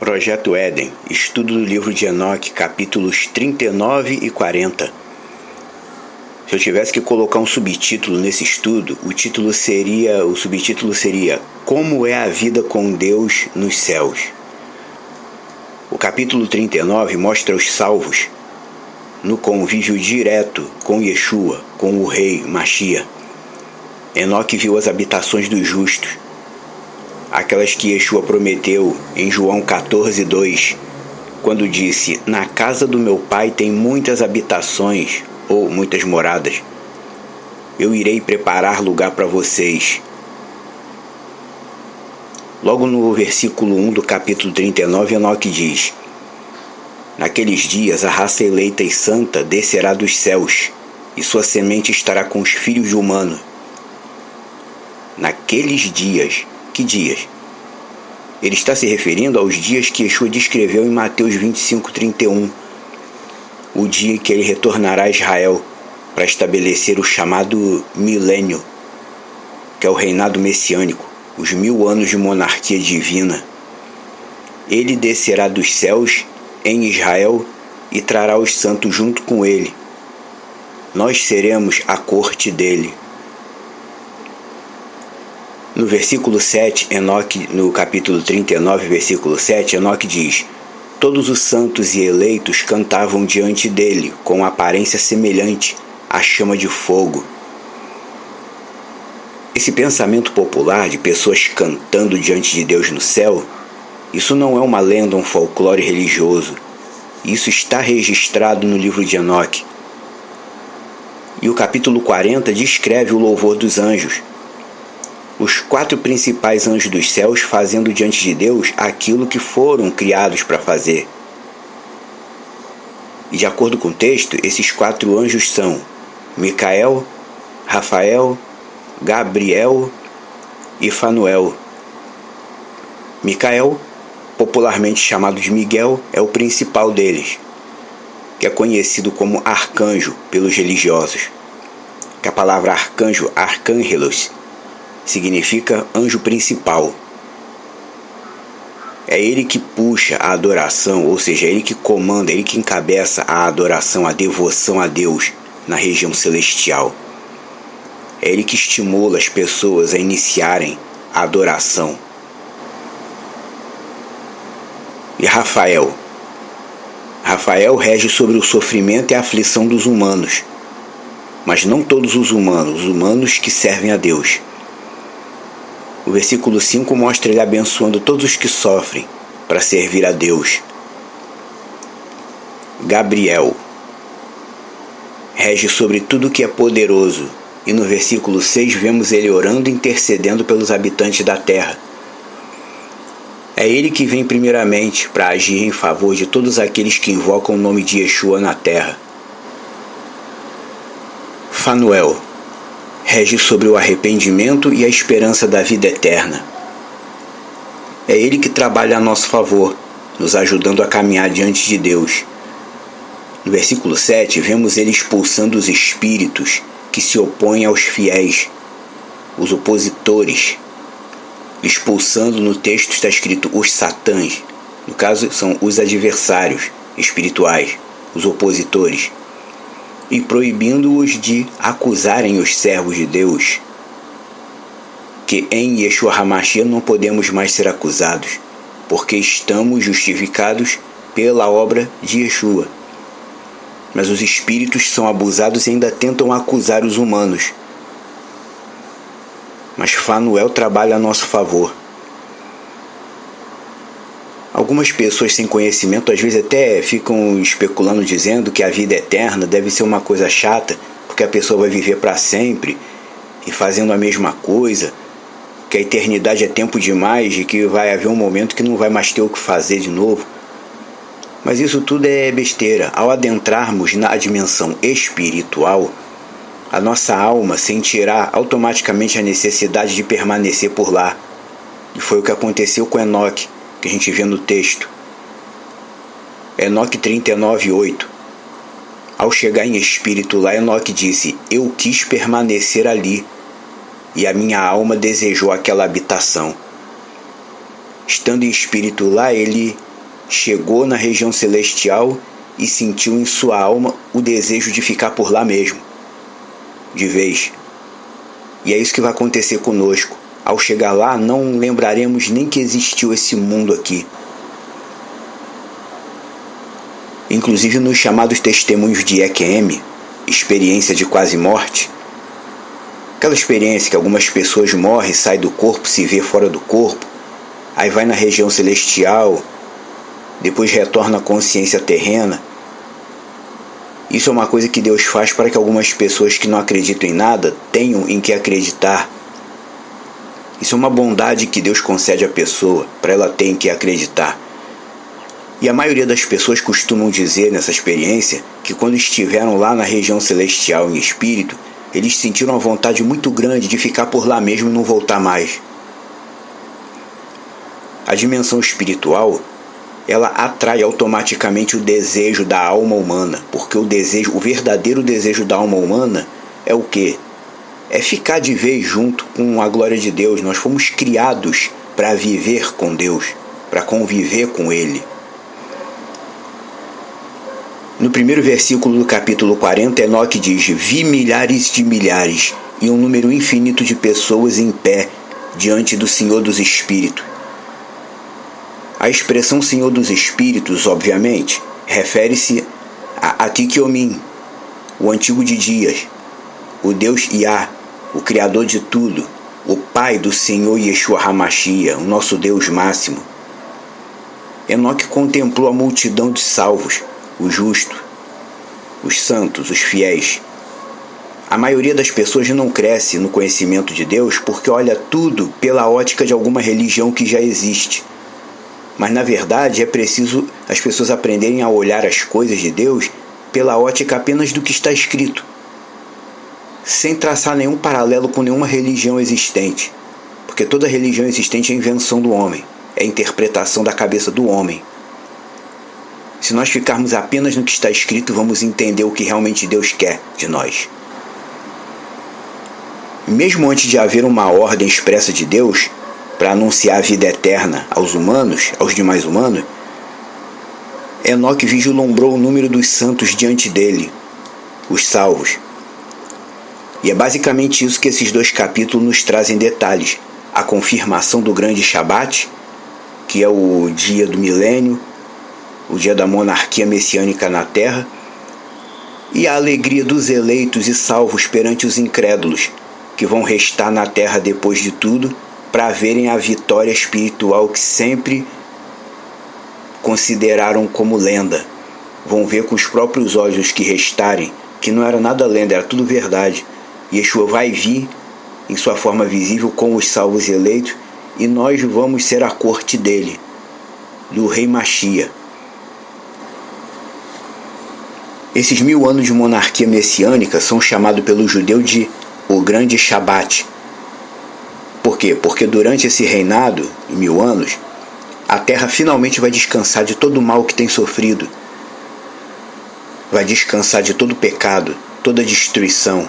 Projeto Éden, estudo do livro de Enoque, capítulos 39 e 40. Se eu tivesse que colocar um subtítulo nesse estudo, o subtítulo seria Como é a vida com Deus nos céus. O capítulo 39 mostra os salvos no convívio direto com Yeshua, com o rei Machia. Enoque viu as habitações dos justos, aquelas que Yeshua prometeu em João 14:2, quando disse: na casa do meu pai tem muitas habitações, ou muitas moradas. Eu irei preparar lugar para vocês. Logo no versículo 1 do capítulo 39, Enoque diz: naqueles dias a raça eleita e santa descerá dos céus, e sua semente estará com os filhos de humano. Naqueles dias. Que dias? Ele está se referindo aos dias que Yeshua descreveu em Mateus 25:31, o dia em que ele retornará a Israel para estabelecer o chamado milênio, que é o reinado messiânico, os 1000 anos de monarquia divina. Ele descerá dos céus em Israel e trará os santos junto com ele. Nós seremos a corte dele. No versículo 7, no capítulo 39, versículo 7, Enoque diz: todos os santos e eleitos cantavam diante dele, com aparência semelhante à chama de fogo. Esse pensamento popular de pessoas cantando diante de Deus no céu, isso não é uma lenda, um folclore religioso. Isso está registrado no livro de Enoque. E o capítulo 40 descreve o louvor dos anjos. Os 4 principais anjos dos céus fazendo diante de Deus aquilo que foram criados para fazer. E de acordo com o texto, esses 4 anjos são Micael, Rafael, Gabriel e Fanuel. Micael, popularmente chamado de Miguel, é o principal deles, que é conhecido como arcanjo pelos religiosos. Que a palavra arcanjo, arcângelos, significa anjo principal. É ele que puxa a adoração, ou seja, é ele que comanda, é ele que encabeça a adoração, a devoção a Deus na região celestial. É ele que estimula as pessoas a iniciarem a adoração. E Rafael rege sobre o sofrimento e a aflição dos humanos, mas não todos os humanos que servem a Deus. O versículo 5 mostra ele abençoando todos os que sofrem para servir a Deus. Gabriel rege sobre tudo que é poderoso, e no versículo 6 vemos ele orando e intercedendo pelos habitantes da terra. É ele que vem primeiramente para agir em favor de todos aqueles que invocam o nome de Yeshua na terra. Fanuel rege sobre o arrependimento e a esperança da vida eterna. É ele que trabalha a nosso favor, nos ajudando a caminhar diante de Deus. No versículo 7, vemos ele expulsando os espíritos que se opõem aos fiéis, os opositores. Expulsando, no texto está escrito os satãs, no caso são os adversários espirituais, os opositores, e proibindo-os de acusarem os servos de Deus, que em Yeshua HaMashiach não podemos mais ser acusados, porque estamos justificados pela obra de Yeshua. Mas os espíritos são abusados e ainda tentam acusar os humanos. Mas Fanuel trabalha a nosso favor. Algumas pessoas sem conhecimento às vezes até ficam especulando, dizendo que a vida eterna deve ser uma coisa chata, porque a pessoa vai viver para sempre e fazendo a mesma coisa, que a eternidade é tempo demais e que vai haver um momento que não vai mais ter o que fazer de novo. Mas isso tudo é besteira. Ao adentrarmos na dimensão espiritual, a nossa alma sentirá automaticamente a necessidade de permanecer por lá. E foi o que aconteceu com Enoque, que a gente vê no texto. Enoque 39:8. Ao chegar em espírito lá, Enoque disse: eu quis permanecer ali, e a minha alma desejou aquela habitação. Estando em espírito lá, ele chegou na região celestial e sentiu em sua alma o desejo de ficar por lá mesmo, de vez. E é isso que vai acontecer conosco. Ao chegar lá, não lembraremos nem que existiu esse mundo aqui. Inclusive nos chamados testemunhos de EQM, experiência de quase morte, aquela experiência que algumas pessoas morrem, saem do corpo, se vê fora do corpo, aí vai na região celestial, depois retorna à consciência terrena. Isso é uma coisa que Deus faz para que algumas pessoas que não acreditam em nada tenham em que acreditar. Isso é uma bondade que Deus concede à pessoa, para ela ter em que acreditar. E a maioria das pessoas costumam dizer nessa experiência que quando estiveram lá na região celestial em espírito, eles sentiram uma vontade muito grande de ficar por lá mesmo e não voltar mais. A dimensão espiritual, ela atrai automaticamente o desejo da alma humana, porque o verdadeiro desejo da alma humana é o quê? É ficar de vez junto com a glória de Deus. Nós fomos criados para viver com Deus, para conviver com Ele. No primeiro versículo do capítulo 40, Enoque diz: vi milhares de milhares e um número infinito de pessoas em pé diante do Senhor dos Espíritos. A expressão Senhor dos Espíritos, obviamente, refere-se a Atiquiomim, o antigo de dias, o Deus Iá, o Criador de tudo, o Pai do Senhor Yeshua HaMashiach, o nosso Deus máximo. Enoque contemplou a multidão de salvos, os justos, os santos, os fiéis. A maioria das pessoas não cresce no conhecimento de Deus porque olha tudo pela ótica de alguma religião que já existe. Mas na verdade é preciso as pessoas aprenderem a olhar as coisas de Deus pela ótica apenas do que está escrito, sem traçar nenhum paralelo com nenhuma religião existente, porque toda religião existente é invenção do homem, é interpretação da cabeça do homem. Se nós ficarmos apenas no que está escrito, vamos entender o que realmente Deus quer de nós. Mesmo antes de haver uma ordem expressa de Deus para anunciar a vida eterna aos humanos, aos demais humanos, Enoque vislumbrou o número dos santos diante dele, os salvos. E é basicamente isso que esses dois capítulos nos trazem detalhes: a confirmação do grande Shabat, que é o dia do milênio, o dia da monarquia messiânica na terra, e a alegria dos eleitos e salvos perante os incrédulos, que vão restar na terra depois de tudo, para verem a vitória espiritual que sempre consideraram como lenda. Vão ver com os próprios olhos que restarem, que não era nada lenda, era tudo verdade. Yeshua vai vir em sua forma visível com os salvos e eleitos, e nós vamos ser a corte dele, do rei Mashiach. Esses 1000 anos de monarquia messiânica são chamados pelo judeu de o grande Shabat. Por quê? Porque durante esse reinado, em 1000 anos, a terra finalmente vai descansar de todo o mal que tem sofrido. Vai descansar de todo o pecado, toda a destruição,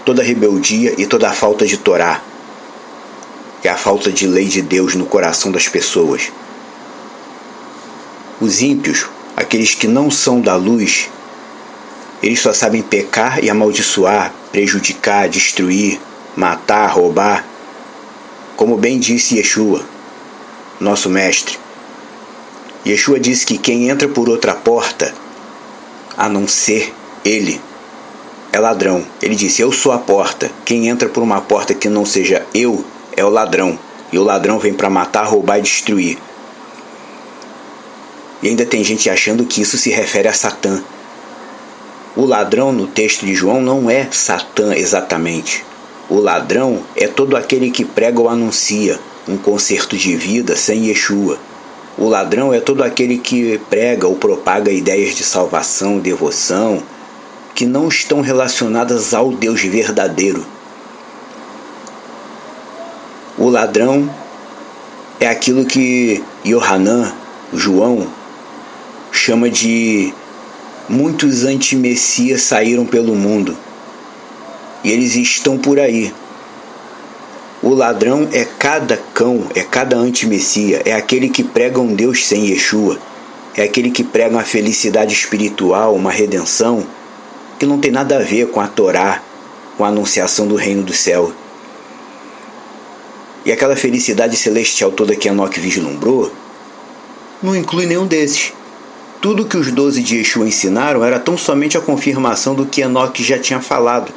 toda a rebeldia e toda a falta de Torá, que é a falta de lei de Deus no coração das pessoas. Os ímpios, aqueles que não são da luz, eles só sabem pecar e amaldiçoar, prejudicar, destruir, matar, roubar. Como bem disse Yeshua, nosso mestre. Yeshua disse que quem entra por outra porta, a não ser ele, é ladrão. Ele disse: eu sou a porta. Quem entra por uma porta que não seja eu, é o ladrão. E o ladrão vem para matar, roubar e destruir. E ainda tem gente achando que isso se refere a Satã. O ladrão no texto de João não é Satã exatamente. O ladrão é todo aquele que prega ou anuncia um concerto de vida sem Yeshua. O ladrão é todo aquele que prega ou propaga ideias de salvação, devoção, que não estão relacionadas ao Deus verdadeiro. O ladrão é aquilo que Yohanan, João, chama de muitos antimessias saíram pelo mundo. E eles estão por aí. O ladrão é cada cão, é cada antimessia, é aquele que prega um Deus sem Yeshua, é aquele que prega uma felicidade espiritual, uma redenção, que não tem nada a ver com a Torá, com a anunciação do reino do céu. E aquela felicidade celestial toda que Enoque vislumbrou, não inclui nenhum desses. Tudo que os 12 de Yeshua ensinaram era tão somente a confirmação do que Enoque já tinha falado,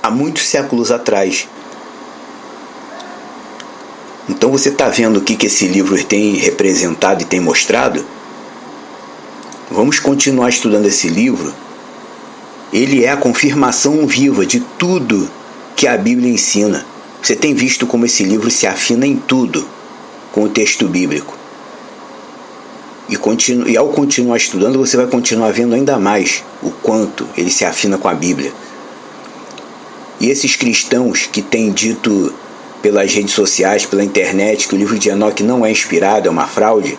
há muitos séculos atrás. Então você está vendo o que esse livro tem representado e tem mostrado? Vamos continuar estudando esse livro. Ele é a confirmação viva de tudo que a Bíblia ensina. Você tem visto como esse livro se afina em tudo com o texto bíblico. E ao continuar estudando, você vai continuar vendo ainda mais o quanto ele se afina com a Bíblia. E esses cristãos que têm dito pelas redes sociais, pela internet, que o livro de Enoque não é inspirado, é uma fraude,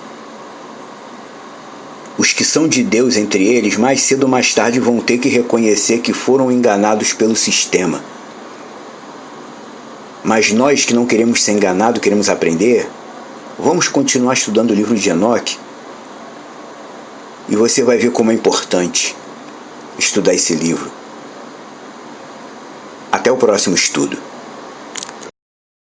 os que são de Deus entre eles, mais cedo ou mais tarde vão ter que reconhecer que foram enganados pelo sistema. Mas nós que não queremos ser enganados, queremos aprender, vamos continuar estudando o livro de Enoque, e você vai ver como é importante estudar esse livro. Até o próximo estudo.